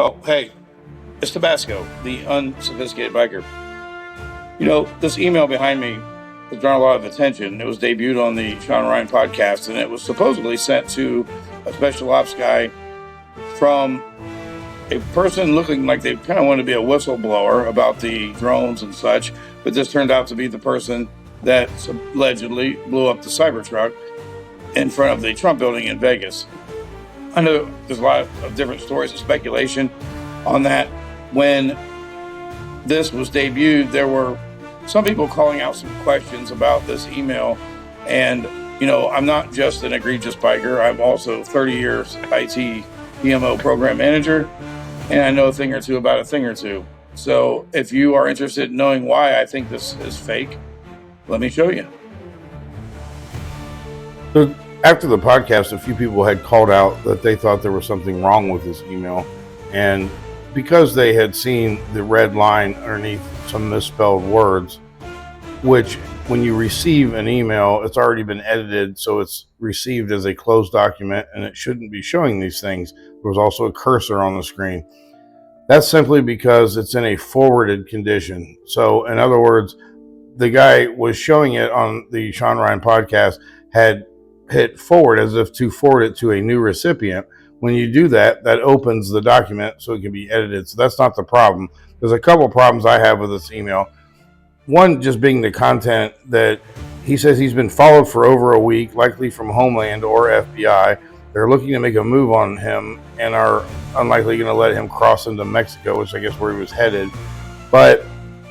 Oh, hey, it's Tabasco, the unsophisticated biker. This email behind me has drawn a lot of attention. It was debuted on the Shawn Ryan podcast, and it was supposedly sent to a special ops guy from a person looking like they kind of want to be a whistleblower about the drones and such, but this turned out to be the person that allegedly blew up the Cybertruck in front of the Trump building in Vegas. I know there's a lot of different stories and speculation on that. When this was debuted, there were some people calling out some questions about this email. And, I'm not just an egregious biker. I'm also 30 years IT PMO program manager, and I know a thing or two about a thing or two. So if you are interested in knowing why I think this is fake, let me show you. So after the podcast, a few people had called out that they thought there was something wrong with this email. And because they had seen the red line underneath some misspelled words, which when you receive an email, it's already been edited, so it's received as a closed document, and it shouldn't be showing these things. There was also a cursor on the screen. That's simply because it's in a forwarded condition. So in other words, the guy was showing it on the Shawn Ryan podcast, had hit forward as if to forward it to a new recipient. When you do that, that opens the document so it can be edited. So that's not the problem. There's a couple problems I have with this email. One just being the content that he says he's been followed for over a week, likely from Homeland or FBI. They're looking to make a move on him and are unlikely going to let him cross into Mexico, which I guess where he was headed. But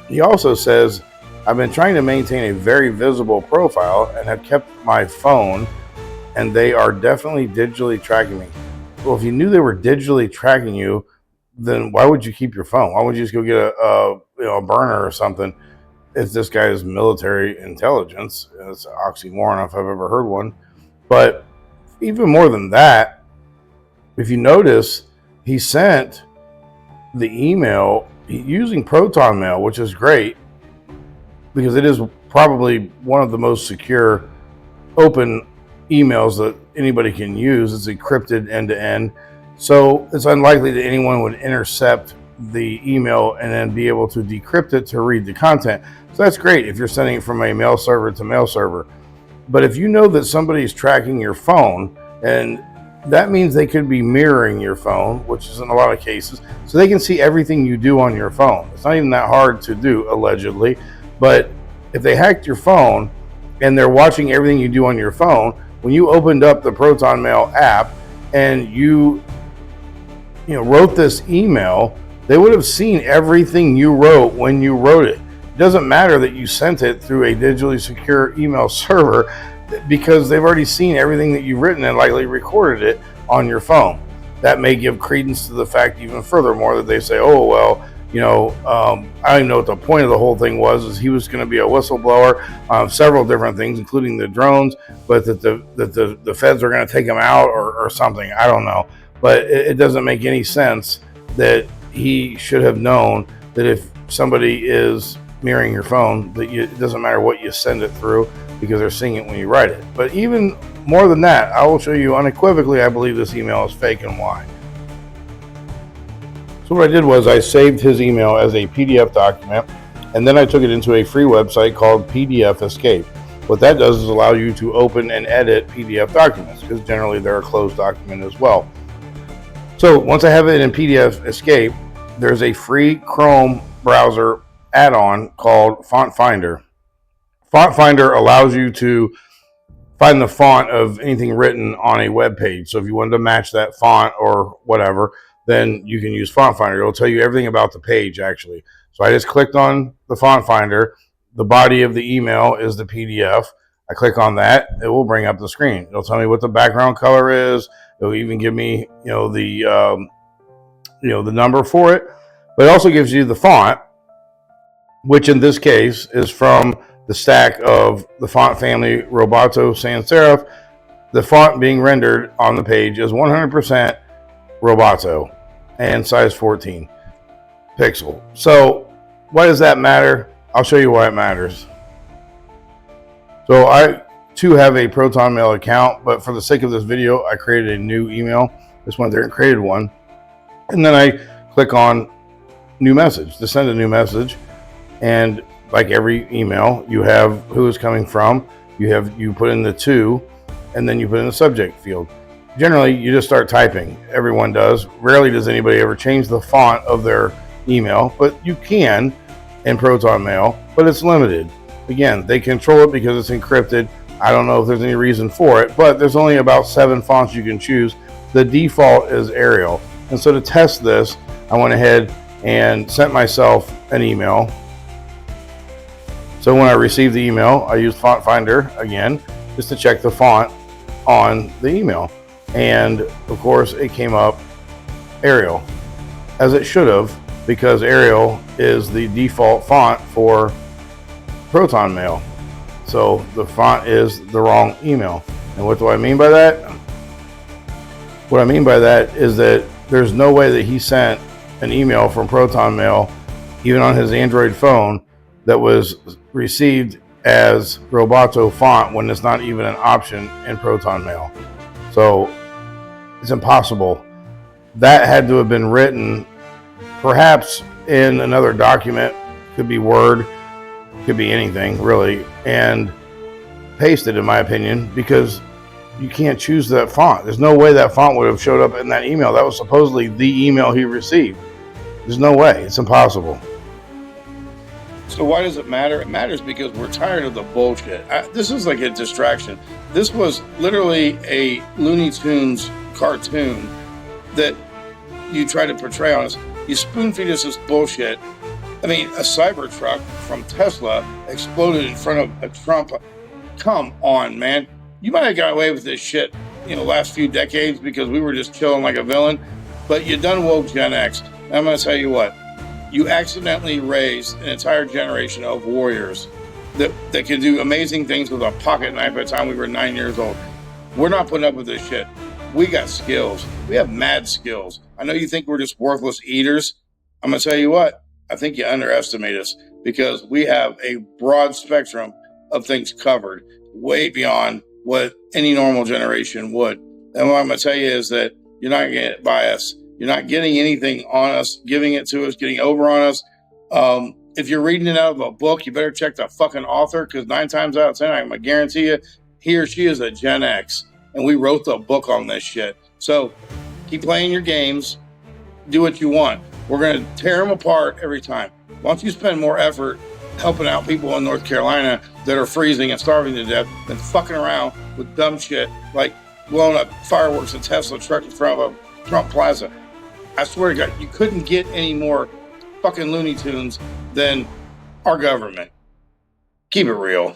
he also says, I've been trying to maintain a very visible profile and have kept my phone, and they are definitely digitally tracking me. Well, if you knew they were digitally tracking you, then why would you keep your phone? Why would you just go get a burner or something? If this guy is military intelligence, it's an oxymoron if I've ever heard one. But even more than that, if you notice, he sent the email using Proton Mail, which is great because it is probably one of the most secure open emails that anybody can use. It's encrypted end to end. So it's unlikely that anyone would intercept the email and then be able to decrypt it to read the content. So that's great if you're sending it from a mail server to mail server. But if you know that somebody's tracking your phone, and that means they could be mirroring your phone, which is in a lot of cases, so they can see everything you do on your phone. It's not even that hard to do, allegedly. But if they hacked your phone and they're watching everything you do on your phone, when you opened up the Proton Mail app and you wrote this email, they would have seen everything you wrote when you wrote it. It doesn't matter that you sent it through a digitally secure email server because they've already seen everything that you've written and likely recorded it on your phone. That may give credence to the fact even furthermore that they say, oh, well, I don't even know what the point of the whole thing was, is he was going to be a whistleblower on several different things, including the drones, but that the feds are going to take him out or something. I don't know. But it doesn't make any sense that he should have known that if somebody is mirroring your phone, that it doesn't matter what you send it through because they're seeing it when you write it. But even more than that, I will show you unequivocally I believe this email is fake and why. So what I did was I saved his email as a PDF document, and then I took it into a free website called PDF Escape. What that does is allow you to open and edit PDF documents, because generally they're a closed document as well. So once I have it in PDF Escape, there's a free Chrome browser add-on called Font Finder. Font Finder allows you to find the font of anything written on a web page. So if you wanted to match that font or whatever, then you can use Font Finder. It'll tell you everything about the page, actually. So I just clicked on the Font Finder. The body of the email is the PDF. I click on that. It will bring up the screen. It'll tell me what the background color is. It'll even give me, the number for it. But it also gives you the font, which in this case is from the stack of the font family Roboto Sans Serif. The font being rendered on the page is 100% Roboto and size 14 pixel. So why does that matter? I'll show you why it matters. So I too have a Proton Mail account, but for the sake of this video, I created a new email. Just went there and created one. And then I click on new message to send a new message. And like every email, you have who it's coming from. You put in the to, and then you put in the subject field. Generally, you just start typing. Everyone does. Rarely does anybody ever change the font of their email, but you can in Proton Mail, but it's limited. Again, they control it because it's encrypted. I don't know if there's any reason for it, but there's only about 7 fonts you can choose. The default is Arial. And so to test this, I went ahead and sent myself an email. So when I received the email, I used Font Finder again, just to check the font on the email. And of course, it came up Arial, as it should have, because Arial is the default font for Proton Mail. So the font is the wrong email. And what do I mean by that? What I mean by that is that there's no way that he sent an email from Proton Mail, even on his Android phone, that was received as Roboto font when it's not even an option in Proton Mail. So it's impossible. That had to have been written perhaps in another document, could be Word, could be anything really, and pasted, in my opinion, because you can't choose that font. There's no way that font would have showed up in that email. That was supposedly the email he received. There's no way. It's impossible. So why does it matter? It matters because we're tired of the bullshit. This is like a distraction. This was literally a Looney Tunes cartoon that you try to portray on us. You spoon feed us this bullshit. I mean, a Cybertruck from Tesla exploded in front of a Trump. Come on, man. You might have got away with this shit, last few decades because we were just chilling like a villain, but you done woke Gen X. I'm going to tell you what. You accidentally raised an entire generation of warriors that can do amazing things with a pocket knife by the time we were 9 years old. We're not putting up with this shit. We got skills. We have mad skills. I know you think we're just worthless eaters. I'm going to tell you what. I think you underestimate us because we have a broad spectrum of things covered, way beyond what any normal generation would. And what I'm going to tell you is that you're not getting it by us. You're not getting anything on us, giving it to us, getting over on us. If you're reading it out of a book, you better check the fucking author because 9 times out of 10, I'm going to guarantee you, he or she is a Gen X. And we wrote the book on this shit. So keep playing your games. Do what you want. We're going to tear them apart every time. Why don't you spend more effort helping out people in North Carolina that are freezing and starving to death than fucking around with dumb shit like blowing up fireworks and Tesla truck in front of a Trump Plaza. I swear to God, you couldn't get any more fucking Looney Tunes than our government. Keep it real.